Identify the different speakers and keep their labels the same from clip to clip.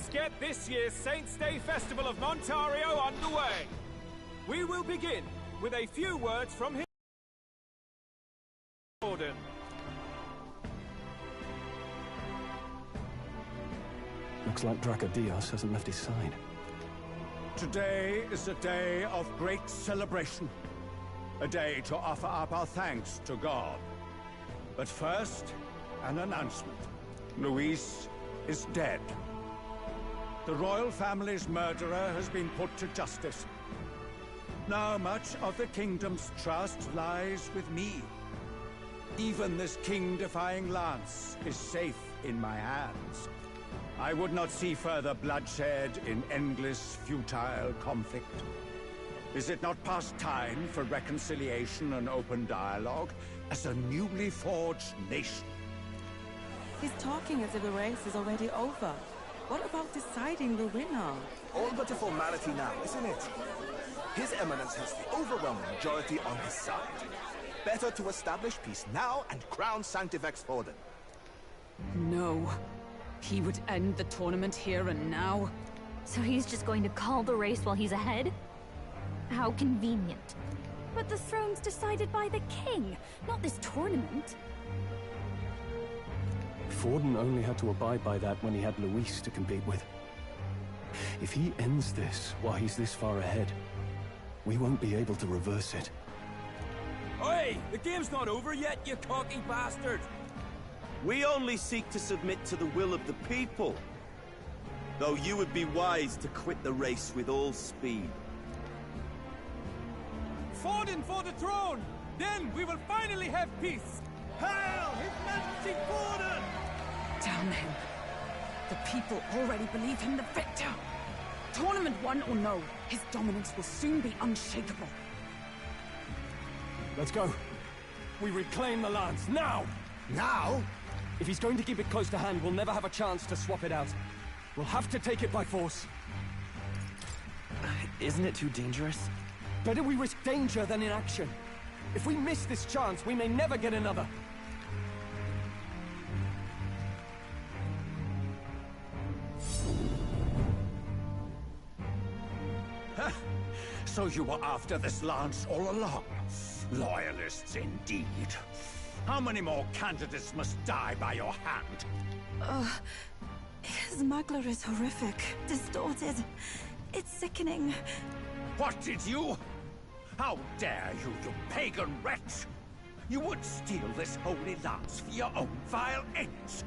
Speaker 1: Let's get this year's Saints' Day Festival of Montario underway. We will begin with a few words from his Gordon.
Speaker 2: Looks like Dracodios hasn't left his side.
Speaker 3: Today is a day of great celebration. A day to offer up our thanks to God. But first, an announcement. Luis is dead. The royal family's murderer has been put to justice. Now much of the kingdom's trust lies with me. Even this king-defying lance is safe in my hands. I would not see further bloodshed in endless, futile conflict. Is it not past time for reconciliation and open dialogue as a newly forged nation?
Speaker 4: He's talking as if the race is already over. What about deciding the winner?
Speaker 5: All but a formality now, isn't it? His Eminence has the overwhelming majority on his side. Better to establish peace now and crown Sanctifex Forden.
Speaker 6: No. He would end the tournament here and now.
Speaker 7: So he's just going to call the race while he's ahead? How convenient. But the throne's decided by the king, not this tournament.
Speaker 2: Forden only had to abide by that when he had Luis to compete with. If he ends this while he's this far ahead, we won't be able to reverse it.
Speaker 1: Oi! The game's not over yet, you cocky bastard!
Speaker 8: We only seek to submit to the will of the people. Though you would be wise to quit the race with all speed.
Speaker 1: Forden for the throne! Then we will finally have peace! Hail His Majesty Forden!
Speaker 6: Damn him. The people already believe him the victor. Tournament won or no, his dominance will soon be unshakable.
Speaker 2: Let's go. We reclaim the lance, now!
Speaker 5: Now?
Speaker 2: If he's going to keep it close to hand, we'll never have a chance to swap it out. We'll have to take it by force.
Speaker 9: Isn't it too dangerous?
Speaker 2: Better we risk danger than inaction. If we miss this chance, we may never get another.
Speaker 3: So you were after this lance all along? Loyalists indeed. How many more candidates must die by your hand?
Speaker 4: His Magler is horrific, distorted. It's sickening.
Speaker 3: What did you? How dare you, you pagan wretch! You would steal this holy lance for your own vile ends.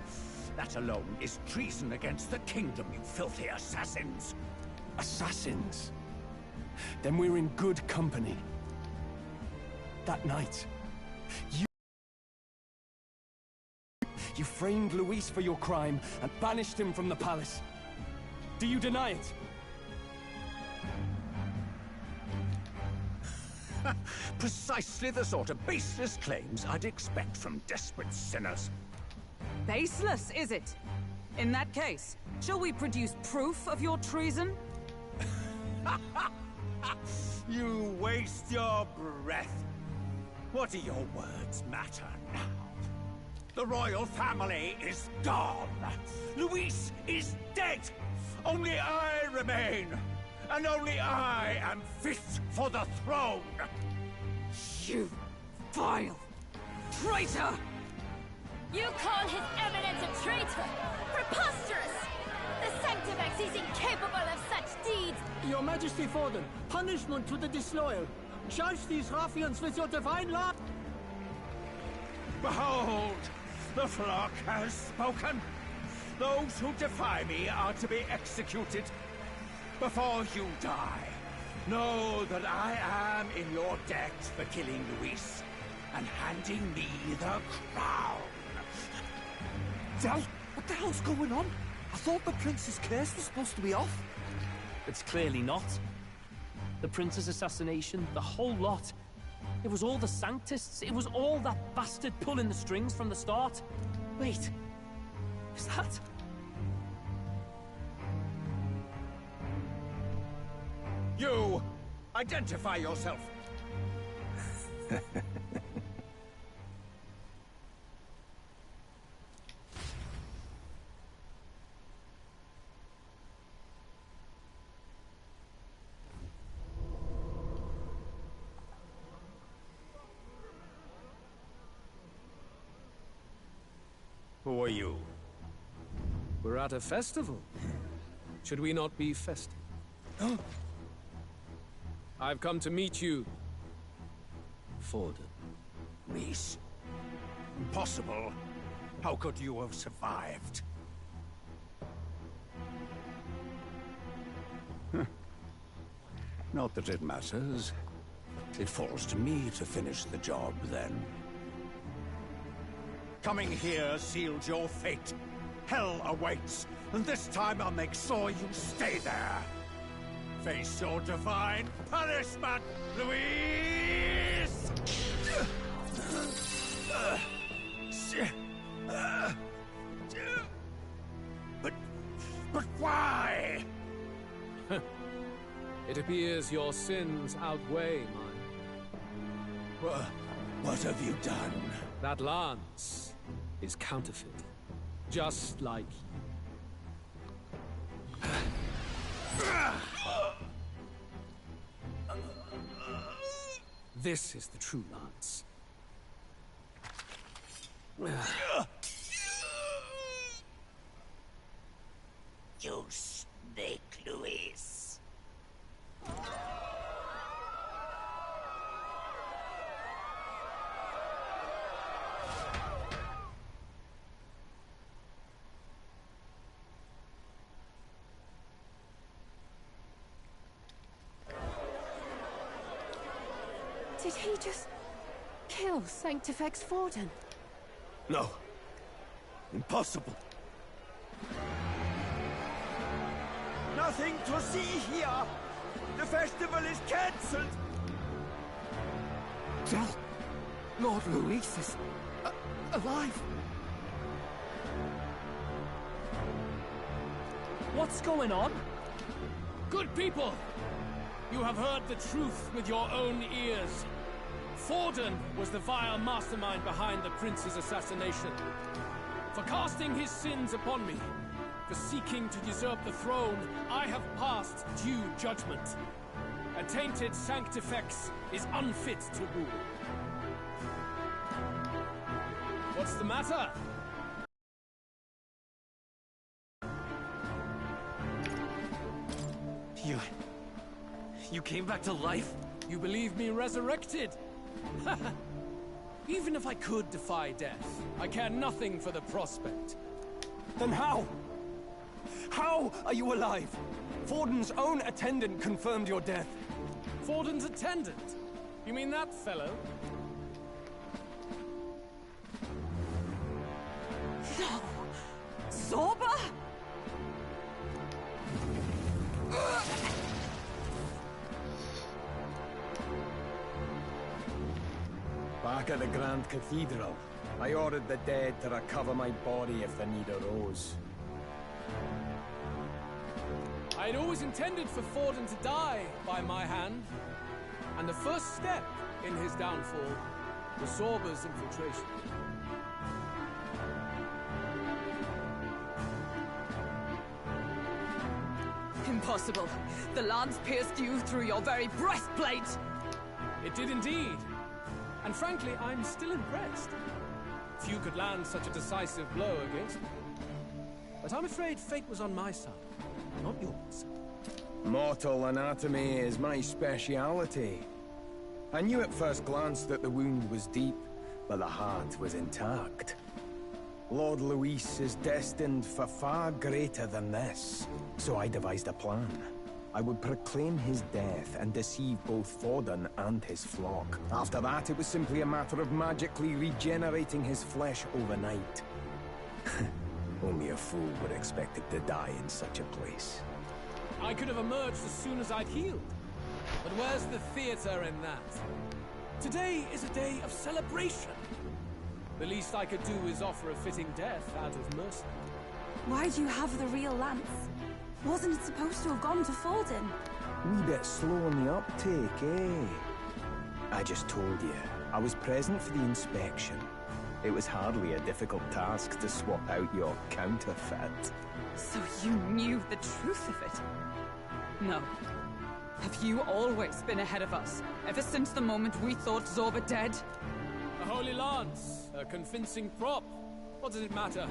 Speaker 3: That alone is treason against the kingdom, you filthy assassins.
Speaker 2: Assassins? Then we're in good company. That night, you framed Luis for your crime and banished him from the palace. Do you deny it?
Speaker 3: Precisely the sort of baseless claims I'd expect from desperate sinners.
Speaker 6: Baseless, is it? In that case, shall we produce proof of your treason?
Speaker 3: You waste your breath. What do your words matter now? The royal family is gone. Luis is dead. Only I remain. And only I am fit for the throne.
Speaker 6: You vile traitor!
Speaker 7: You call His Eminence a traitor? Preposterous! The Sanctifex is incapable of such deeds!
Speaker 10: Your Majesty Forden, punishment to the disloyal. Judge these ruffians with your divine law.
Speaker 3: Behold, the flock has spoken. Those who defy me are to be executed. Before you die, know that I am in your debt for killing Luis and handing me the crown.
Speaker 5: Del, what the hell's going on? I thought the prince's curse was supposed to be off.
Speaker 9: It's clearly not. The prince's assassination, the whole lot. It was all the Sanctists. It was all that bastard pulling the strings from the start. Wait, is that...
Speaker 3: You! Identify yourself! Who are you?
Speaker 9: We're at a festival. Should we not be festive? I've come to meet you, Forden.
Speaker 3: Rhys. Impossible. How could you have survived? Not that it matters. It falls to me to finish the job, then. Coming here sealed your fate. Hell awaits, and this time I'll make sure you stay there. Face your divine punishment, Louise! But why?
Speaker 9: It appears your sins outweigh mine.
Speaker 3: What have you done?
Speaker 9: That lance is counterfeit, just like you. This is the true lance.
Speaker 3: You snake, Louise.
Speaker 6: Did he just kill Sanctifex Forden?
Speaker 8: No. Impossible.
Speaker 5: Nothing to see here! The festival is cancelled!
Speaker 10: Del, Lord Louis is alive.
Speaker 9: What's going on? Good people! You have heard the truth with your own ears. Forden was the vile mastermind behind the prince's assassination. For casting his sins upon me, for seeking to usurp the throne, I have passed due judgment. A tainted Sanctifex is unfit to rule. What's the matter?
Speaker 11: You came back to life?
Speaker 9: You believe me resurrected? Even if I could defy death, I care nothing for the prospect.
Speaker 2: Then how? How are you alive? Forden's own attendant confirmed your death.
Speaker 9: Forden's attendant? You mean that fellow?
Speaker 6: No! Zorba?
Speaker 2: Back at the Grand Cathedral, I ordered the dead to recover my body if the need arose.
Speaker 9: I'd always intended for Forden to die by my hand, and the first step in his downfall was Zorba's infiltration.
Speaker 6: Impossible. The lance pierced you through your very breastplate!
Speaker 9: It did indeed. And frankly, I'm still impressed. Few could land such a decisive blow against me. But I'm afraid fate was on my side, not yours.
Speaker 2: Mortal anatomy is my speciality. I knew at first glance that the wound was deep, but the heart was intact. Lord Louis is destined for far greater than this, so I devised a plan. I would proclaim his death and deceive both Forden and his flock. After that, it was simply a matter of magically regenerating his flesh overnight. Only a fool would expect it to die in such a place.
Speaker 9: I could have emerged as soon as I'd healed. But where's the theater in that? Today is a day of celebration. The least I could do is offer a fitting death out of mercy.
Speaker 6: Why do you have the real lance? Wasn't it supposed to have gone to Forden?
Speaker 2: Wee bit slow on the uptake, eh? I just told you, I was present for the inspection. It was hardly a difficult task to swap out your counterfeit.
Speaker 6: So you knew the truth of it? No. Have you always been ahead of us, ever since the moment we thought Zorba dead?
Speaker 9: A holy lance, a convincing prop.
Speaker 1: What does it matter?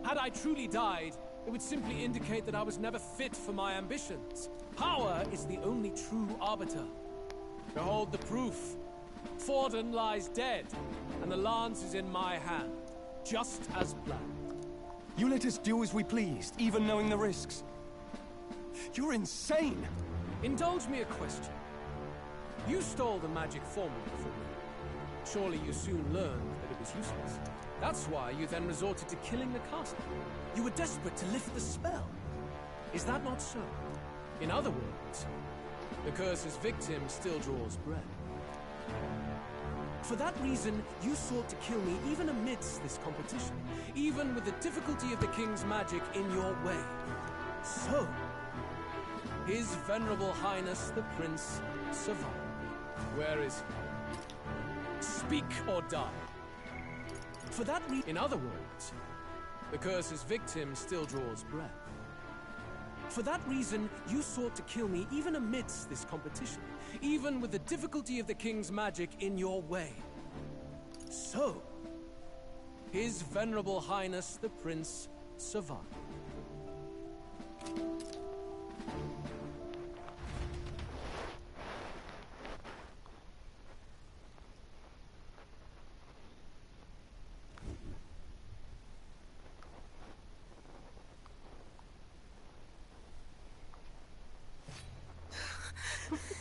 Speaker 1: Had I truly died, it would simply indicate that I was never fit for my ambitions. Power is the only true arbiter. Behold the proof. Forden lies dead, and the lance is in my hand, just as planned.
Speaker 12: You let us do as we pleased, even knowing the risks. You're insane!
Speaker 1: Indulge me a question. You stole the magic formula from me. Surely you soon learned that it was useless. That's why you then resorted to killing the caster. You were desperate to lift the spell. Is that not so? In other words, the curse's victim still draws breath. For that reason, you sought to kill me even amidst this competition, even with the difficulty of the king's magic in your way. So, His Venerable Highness the Prince survived. Where is he? Speak or die. For that reason, in other words, the curse's victim still draws breath. For that reason, you sought to kill me even amidst this competition, even with the difficulty of the king's magic in your way. So, His Venerable Highness the Prince survived.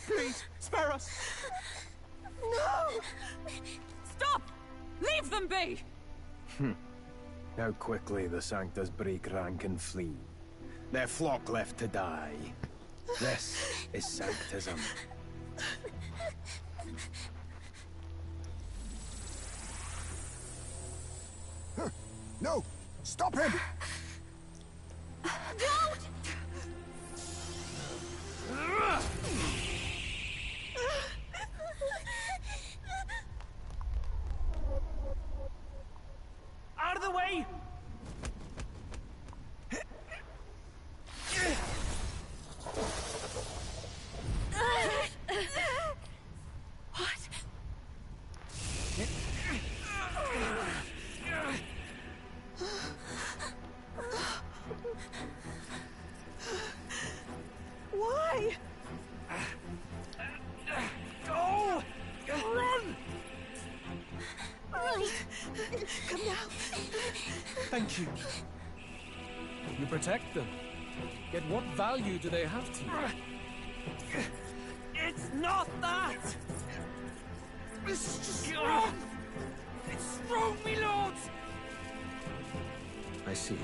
Speaker 1: Please, spare us!
Speaker 6: No! Stop! Leave them be!
Speaker 2: How quickly the Sanctus break rank and flee. Their flock left to die. This is Sanctism.
Speaker 5: No! Stop him!
Speaker 6: Don't!
Speaker 1: Out of the way!
Speaker 6: What?
Speaker 4: Why?
Speaker 1: Go! Run!
Speaker 4: Come now.
Speaker 1: Thank you. You protect them. Yet what value do they have to you? It's not that! It's just strong! It's strong, me lords!
Speaker 12: I see.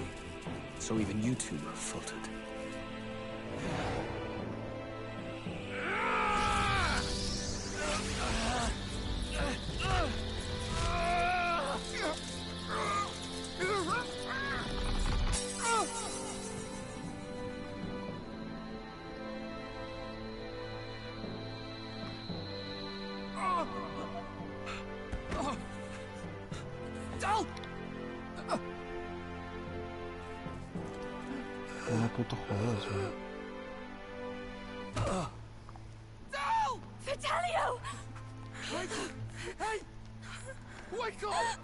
Speaker 12: So even you two have faltered.
Speaker 6: Fidelio!
Speaker 1: Hey! Wake up!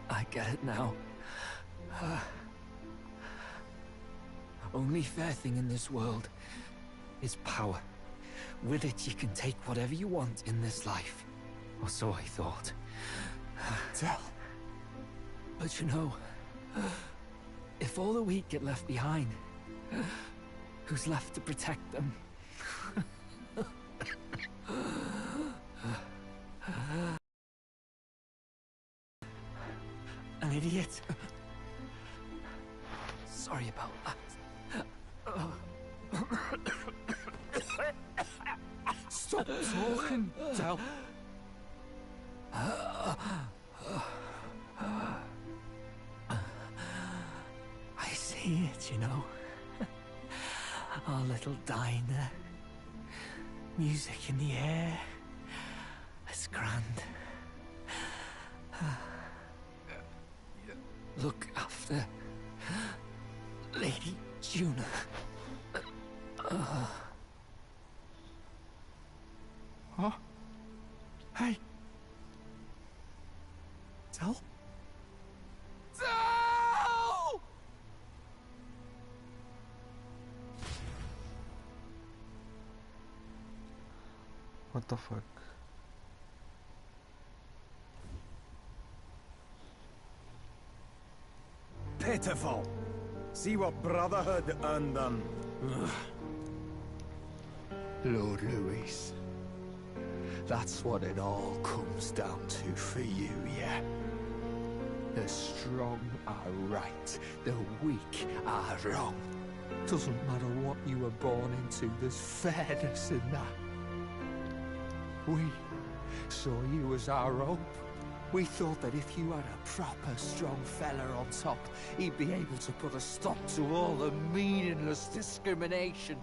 Speaker 11: I get it now. Only fair thing in this world is power. With it, you can take whatever you want in this life. Or so I thought.
Speaker 5: Tell.
Speaker 11: But you know, if all the weak get left behind, who's left to protect them? An idiot. Sorry about that.
Speaker 1: Stop talking, Del.
Speaker 11: I see it, you know. Our little diner. Music in the air. It's grand. Look after Lady Juna.
Speaker 12: Tell?
Speaker 11: No!
Speaker 13: What the fuck?
Speaker 2: Pitiful. See what Brotherhood earned them.
Speaker 14: Lord Louis. That's what it all comes down to for you, yeah? The strong are right, the weak are wrong. Doesn't matter what you were born into, there's fairness in that. We saw you as our hope. We thought that if you had a proper strong fella on top, he'd be able to put a stop to all the meaningless discrimination.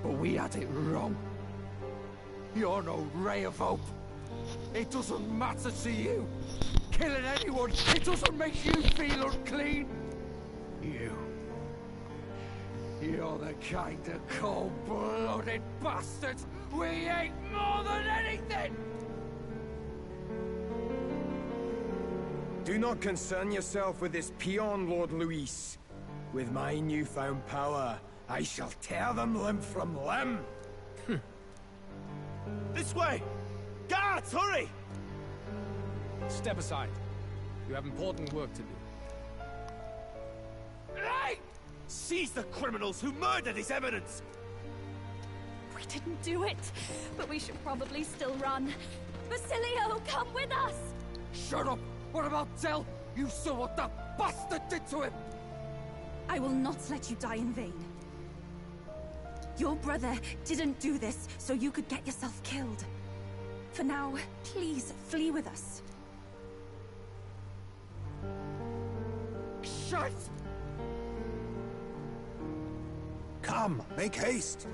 Speaker 14: But we had it wrong. You're no ray of hope. It doesn't matter to you. Killing anyone, it doesn't make you feel unclean. You're the kind of cold-blooded bastards we hate more than anything!
Speaker 2: Do not concern yourself with this peon, Lord Louis. With my newfound power, I shall tear them limb from limb.
Speaker 8: This way! Guards, hurry!
Speaker 1: Step aside. You have important work to do.
Speaker 8: Hey! Seize the criminals who murdered His Eminence!
Speaker 7: We didn't do it, but we should probably still run. Basilio, come with us!
Speaker 11: Shut up! What about Zell? You saw what that bastard did to him!
Speaker 6: I will not let you die in vain. Your brother didn't do this so you could get yourself killed. For now, please flee with us.
Speaker 11: Shut!
Speaker 5: Come, make haste.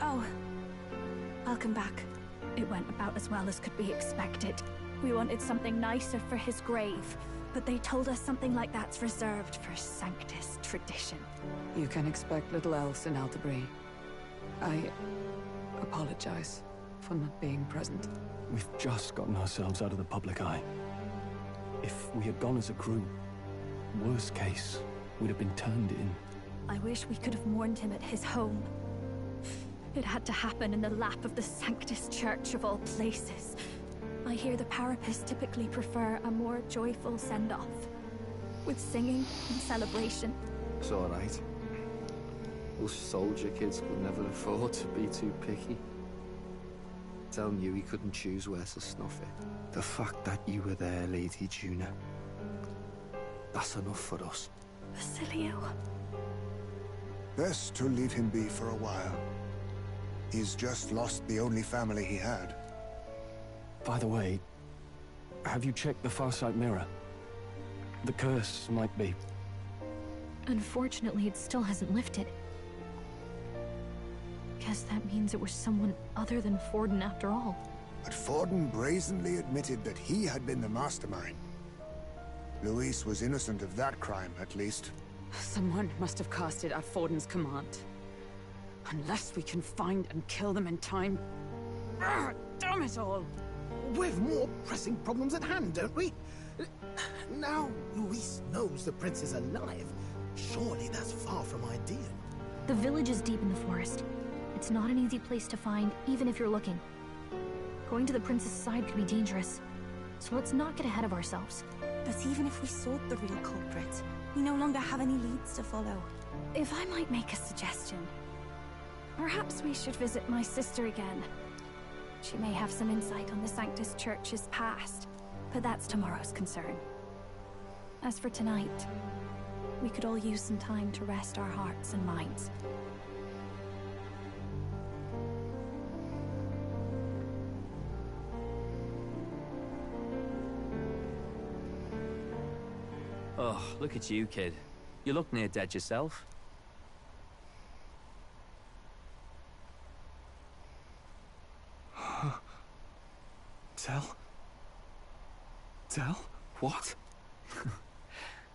Speaker 6: Oh, welcome back.
Speaker 7: It went about as well as could be expected. We wanted something nicer for his grave, but they told us something like that's reserved for Sanctus tradition.
Speaker 4: You can expect little else in Altabri. I apologize for not being present.
Speaker 12: We've just gotten ourselves out of the public eye. If we had gone as a crew, worst case, we'd have been turned in.
Speaker 7: I wish we could have mourned him at his home. It had to happen in the lap of the Sanctus Church of all places. I hear the Parapists typically prefer a more joyful send-off, with singing and celebration.
Speaker 15: It's alright. Those soldier kids could never afford to be too picky. Telling you he couldn't choose where to snuff it. The fact that you were there, Lady Juna, that's enough for us.
Speaker 7: Basilio.
Speaker 16: Best to leave him be for a while. He's just lost the only family he had.
Speaker 12: By the way, have you checked the Farsight mirror? The curse might be...
Speaker 7: Unfortunately, it still hasn't lifted. Guess that means it was someone other than Forden after all.
Speaker 16: But Forden brazenly admitted that he had been the mastermind. Louis was innocent of that crime, at least.
Speaker 6: Someone must have cast it at Forden's command. Unless we can find and kill them in time. Damn it all!
Speaker 10: We've more pressing problems at hand, don't we? Now Louis knows the prince is alive. Surely that's far from ideal.
Speaker 7: The village is deep in the forest. It's not an easy place to find, even if you're looking. Going to the prince's side could be dangerous. So let's not get ahead of ourselves.
Speaker 6: But even if we sought the real culprit, we no longer have any leads to follow.
Speaker 7: If I might make a suggestion, perhaps we should visit my sister again. She may have some insight on the Sanctus Church's past, but that's tomorrow's concern. As for tonight, we could all use some time to rest our hearts and minds.
Speaker 9: Oh, look at you, kid. You look near dead yourself.
Speaker 12: Tell? What?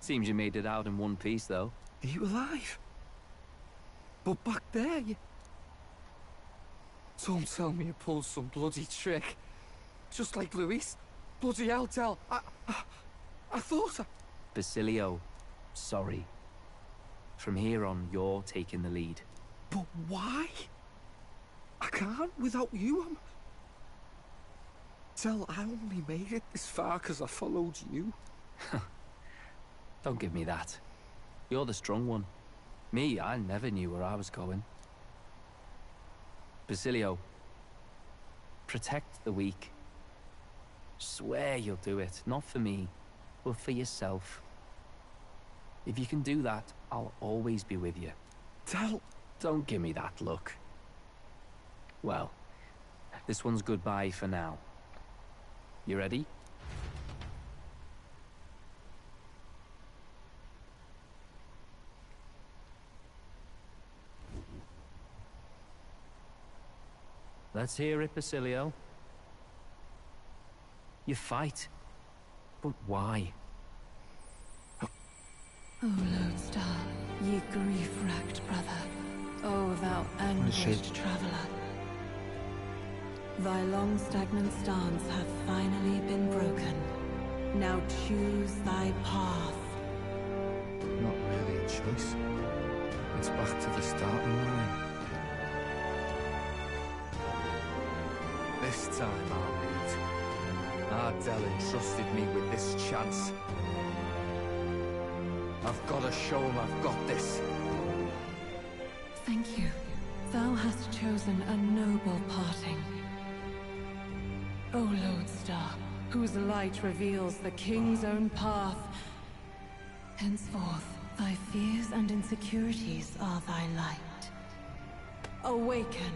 Speaker 11: Seems you made it out in one piece, though.
Speaker 14: Are you alive? But back there, you... Don't tell me you pulled some bloody trick. Just like Luis. Bloody hell, Del. I thought I...
Speaker 11: Basilio, sorry. From here on, you're taking the lead.
Speaker 14: But why? I can't without you. Del, I only made it this far because I followed you.
Speaker 11: Don't give me that. You're the strong one. Me, I never knew where I was going. Basilio, protect the weak. Swear you'll do it, not for me, but for yourself. If you can do that, I'll always be with you.
Speaker 14: Del...
Speaker 11: Don't give me that look. Well, this one's goodbye for now. You ready? Let's hear it, Basilio. You fight. But why?
Speaker 4: O Lodestar, ye grief-racked brother, O thou anguished traveler. Thy long stagnant stance hath finally been broken. Now choose thy path.
Speaker 15: Not really a choice. It's back to the starting line. This time I'll lead. Ardell entrusted me with this chance. I've got to show him I've got this.
Speaker 4: Thank you. Thou hast chosen a noble parting. O Lodestar, whose light reveals the King's own path. Henceforth, thy fears and insecurities are thy light. Awaken.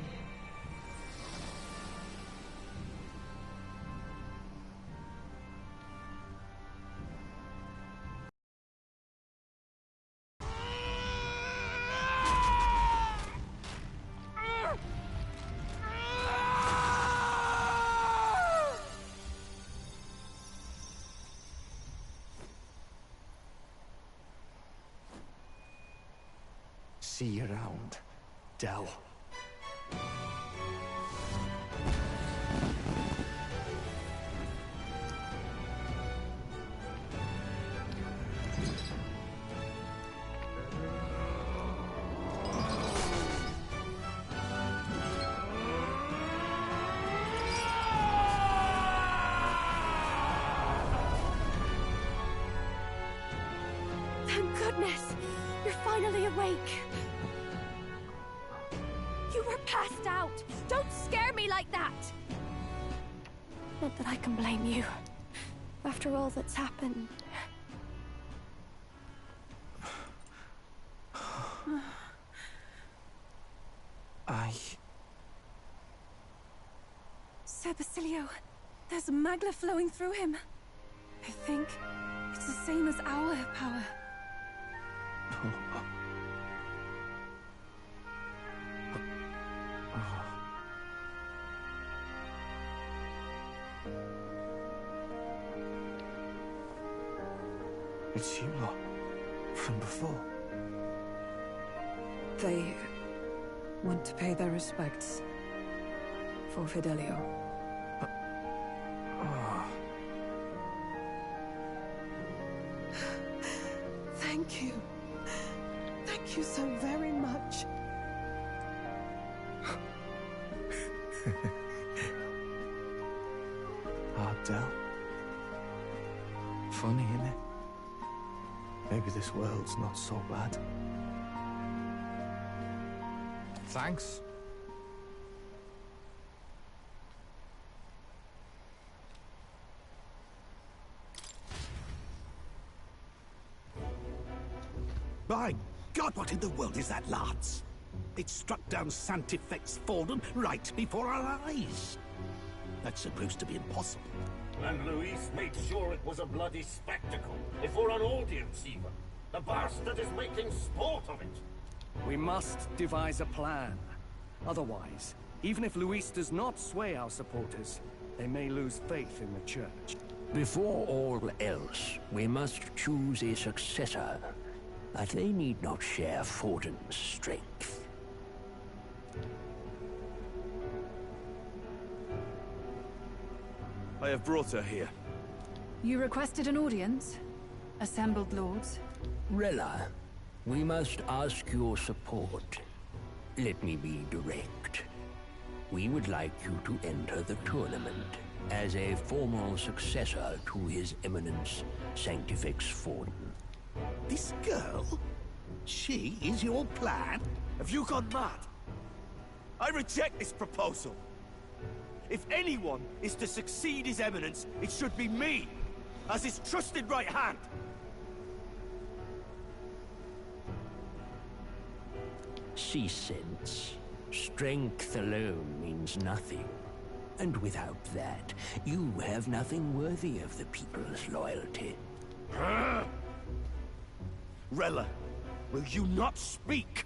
Speaker 14: See you around, Del.
Speaker 7: Thank goodness! You're finally awake! You were passed out! Don't scare me like that! Not that I can blame you. After all that's happened.
Speaker 6: Sir Basilio, there's magla flowing through him. I think it's the same as our power.
Speaker 14: It's you lot. From before.
Speaker 4: They want to pay their respects for Fidelio.
Speaker 10: Thank you. Thank you so very much.
Speaker 14: Ardell. Funny, innit? Maybe this world's not so bad. Thanks.
Speaker 3: By God, what in the world is that, lads? It struck down Santifex Fallen right before our eyes. That's supposed to be impossible.
Speaker 17: And Luis made sure it was a bloody spectacle, before an audience even. The bastard is making sport of it.
Speaker 1: We must devise a plan. Otherwise, even if Luis does not sway our supporters, they may lose faith in the Church.
Speaker 18: Before all else, we must choose a successor, but they need not share Forden's strength.
Speaker 8: I have brought her here.
Speaker 6: You requested an audience? Assembled lords?
Speaker 18: Rella, we must ask your support. Let me be direct. We would like you to enter the tournament as a formal successor to His Eminence Sanctifex Forden.
Speaker 5: This girl? She is your plan?
Speaker 8: Have you gone mad? I reject this proposal. If anyone is to succeed His Eminence, it should be me, as his trusted right hand.
Speaker 18: See sense. Strength alone means nothing. And without that, you have nothing worthy of the people's loyalty.
Speaker 8: Rella, will you not speak?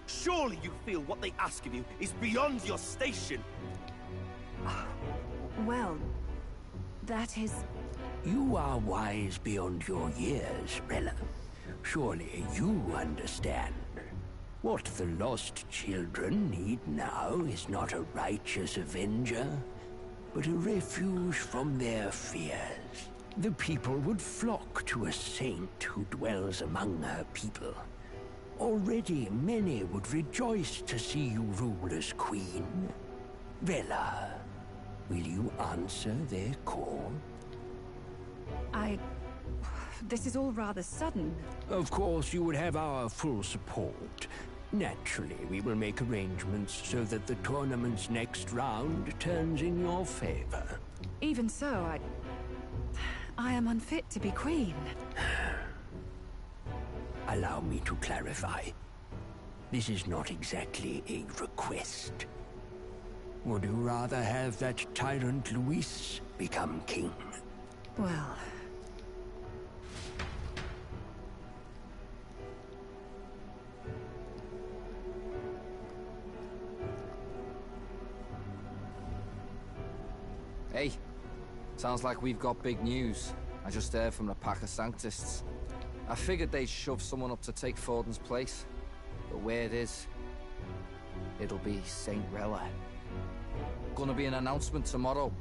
Speaker 8: Surely you feel what they ask of you is beyond your station.
Speaker 6: Well, that is...
Speaker 18: You are wise beyond your years, Rella. Surely you understand. What the lost children need now is not a righteous avenger, but a refuge from their fears. The people would flock to a saint who dwells among her people. Already many would rejoice to see you rule as queen. Rella, will you answer their call?
Speaker 6: This is all rather sudden.
Speaker 18: Of course, you would have our full support. Naturally, we will make arrangements so that the tournament's next round turns in your favor.
Speaker 6: Even so, I am unfit to be queen.
Speaker 18: Allow me to clarify. This is not exactly a request. Would you rather have that tyrant Luis become king?
Speaker 6: Well...
Speaker 15: Hey, sounds like we've got big news. I just heard from the pack of Sanctists. I figured they'd shove someone up to take Forden's place. But where it is, it'll be Saint Rella. Gonna be an announcement tomorrow.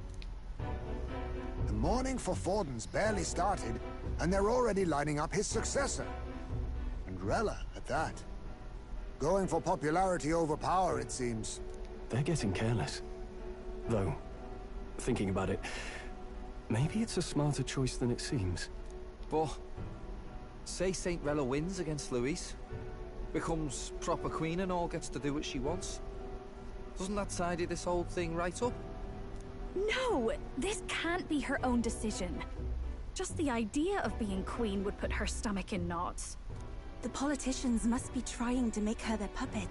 Speaker 16: The mourning for Forden's barely started, and they're already lining up his successor. And Rella, at that. Going for popularity over power, it seems.
Speaker 12: They're getting careless. Though, thinking about it, maybe it's a smarter choice than it seems.
Speaker 15: But, say Saint Rella wins against Luis, becomes proper queen and all gets to do what she wants. Doesn't that tidy this whole thing right up?
Speaker 7: No! This can't be her own decision. Just the idea of being queen would put her stomach in knots.
Speaker 19: The politicians must be trying to make her their puppet.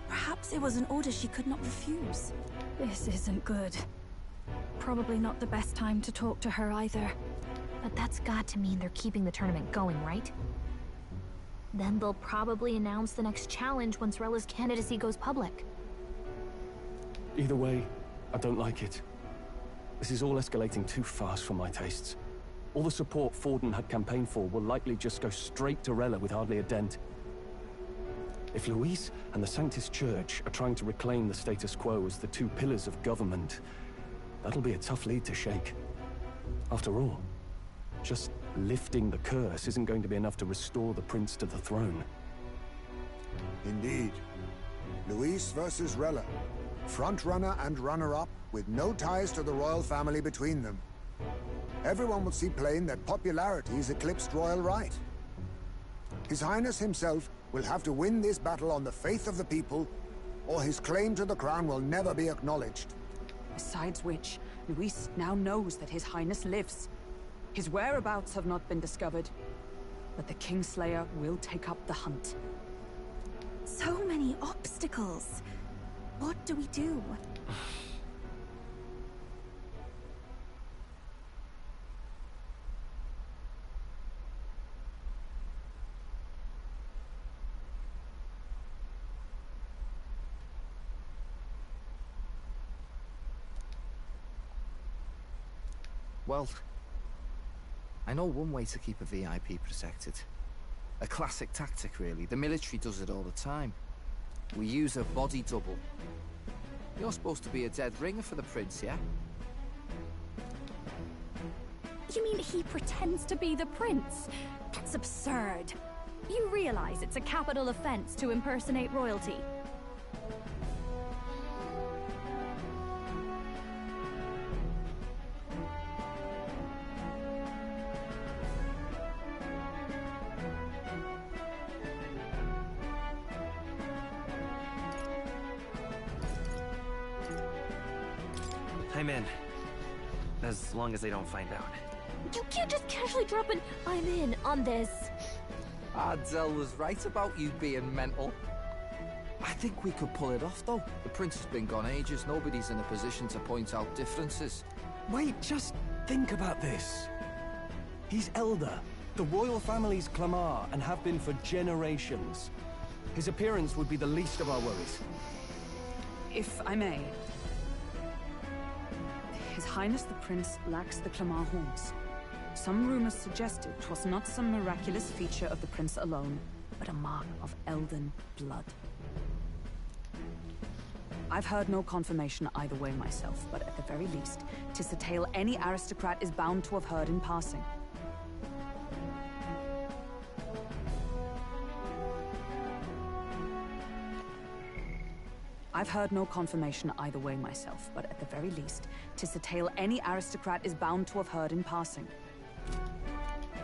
Speaker 19: Perhaps it was an order she could not refuse.
Speaker 7: This isn't good. Probably not the best time to talk to her either.
Speaker 20: But that's got to mean they're keeping the tournament going, right? Then they'll probably announce the next challenge once Rella's candidacy goes public.
Speaker 12: Either way, I don't like it. This is all escalating too fast for my tastes. All the support Forden had campaigned for will likely just go straight to Rella with hardly a dent. If Luis and the Sanctus Church are trying to reclaim the status quo as the two pillars of government, that'll be a tough lead to shake. After all, just lifting the curse isn't going to be enough to restore the prince to the throne.
Speaker 16: Indeed. Luis versus Rella. Front-runner and runner-up, with no ties to the royal family between them. Everyone will see plain that popularity is eclipsed royal right. His Highness himself will have to win this battle on the faith of the people, or his claim to the crown will never be acknowledged.
Speaker 6: Besides which, Luis now knows that His Highness lives. His whereabouts have not been discovered, but the Kingslayer will take up the hunt.
Speaker 19: So many obstacles. What do we do?
Speaker 15: Well, I know one way to keep a VIP protected. A classic tactic, really. The military does it all the time. We use a body double. You're supposed to be a dead ringer for the prince, yeah?
Speaker 7: You mean he pretends to be the prince? That's absurd. You realize it's a capital offense to impersonate royalty?
Speaker 21: I'm in. As long as they don't find out.
Speaker 20: You can't just casually drop an "I'm in" on this.
Speaker 15: Ardell was right about you being mental. I think we could pull it off, though. The prince has been gone ages. Nobody's in a position to point out differences.
Speaker 12: Wait, just think about this. He's elder. The royal family's Clamar, and have been for generations. His appearance would be the least of our worries.
Speaker 6: If I may. His Highness the Prince lacks the Clamar horns. Some rumors suggested 'twas not some miraculous feature of the prince alone, but a mark of Elden blood. I've heard no confirmation either way myself, but at the very least, 'tis a tale any aristocrat is bound to have heard in passing. I've heard no confirmation either way myself, but at the very least, 'tis a tale any aristocrat is bound to have heard in passing.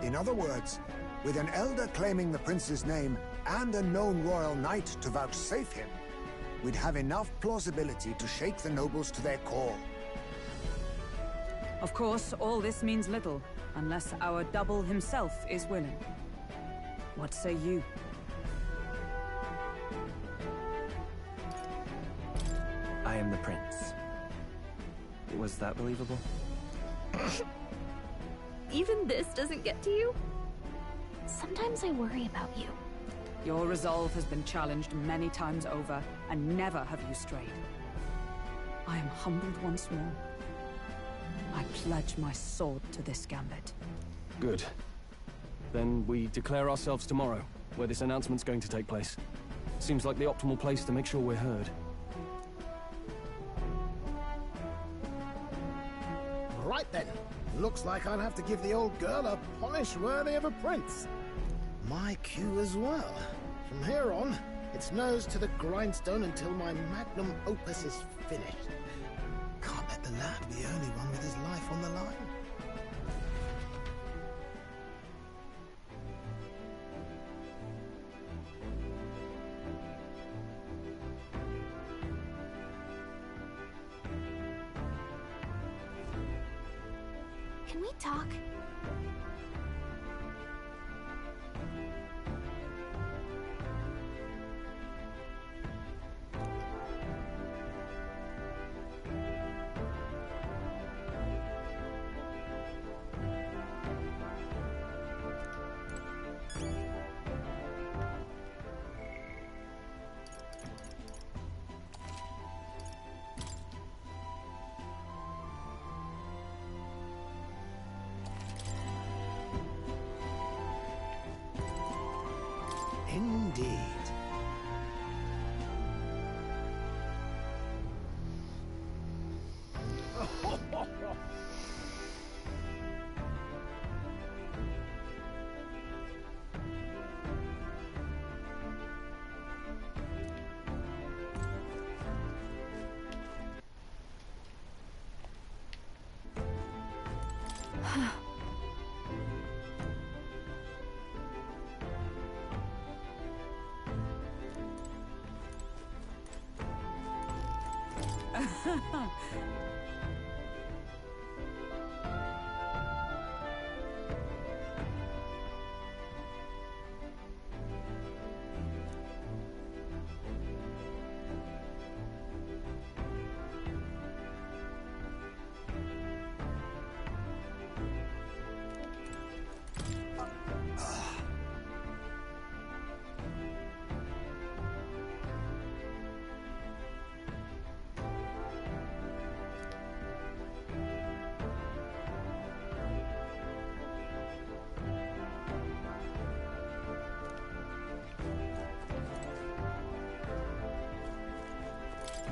Speaker 16: In other words, with an elder claiming the prince's name and a known royal knight to vouchsafe him, we'd have enough plausibility to shake the nobles to their core.
Speaker 6: Of course, all this means little, unless our double himself is willing. What say you?
Speaker 21: I am the prince. Was that believable?
Speaker 20: Even this doesn't get to you? Sometimes I worry about you.
Speaker 6: Your resolve has been challenged many times over, and never have you strayed. I am humbled once more. I pledge my sword to this gambit.
Speaker 12: Good. Then we declare ourselves tomorrow, where this announcement's going to take place. Seems like the optimal place to make sure we're heard.
Speaker 10: Right then. Looks like I'll have to give the old girl a polish worthy of a prince. My cue as well. From here on, it's nose to the grindstone until my magnum opus is finished. Can't let the lad be the only one with his life on the line.
Speaker 20: Can we talk?
Speaker 10: Indeed.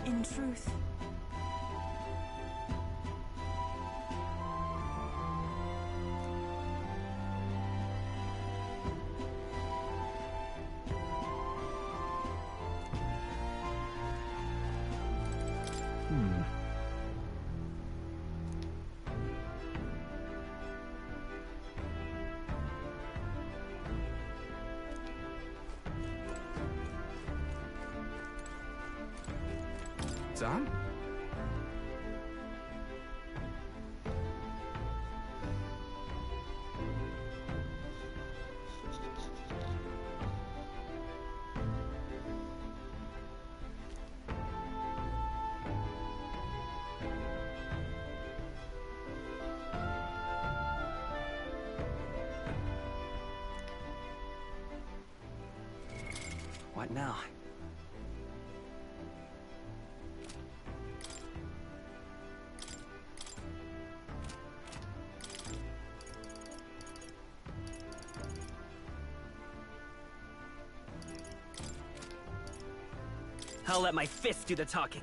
Speaker 19: In truth,
Speaker 5: Done?
Speaker 21: What now?
Speaker 13: I'll let my fist do the talking.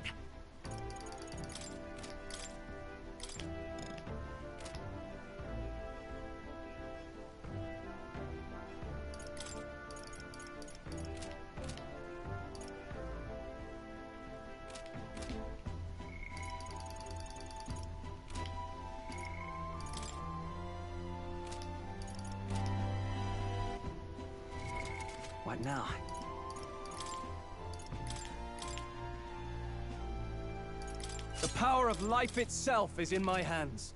Speaker 21: What now?
Speaker 1: The power of life itself is in my hands.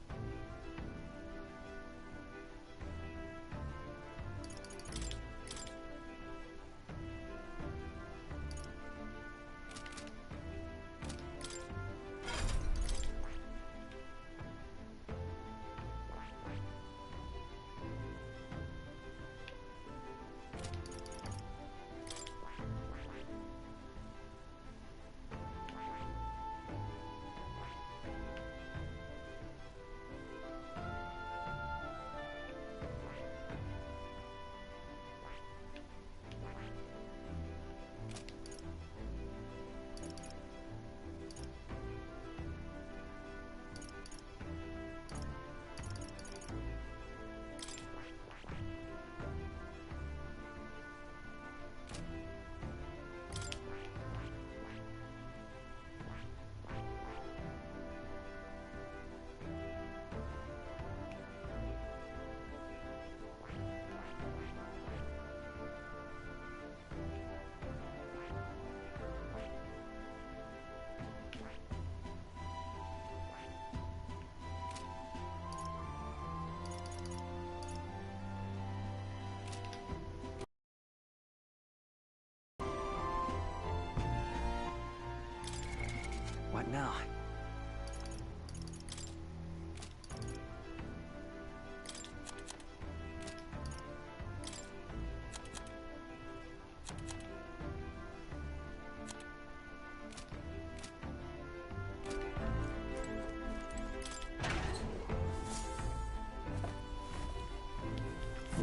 Speaker 21: What now?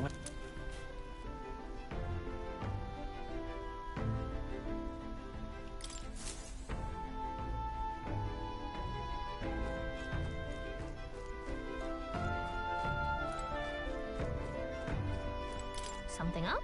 Speaker 21: What?
Speaker 20: Something up?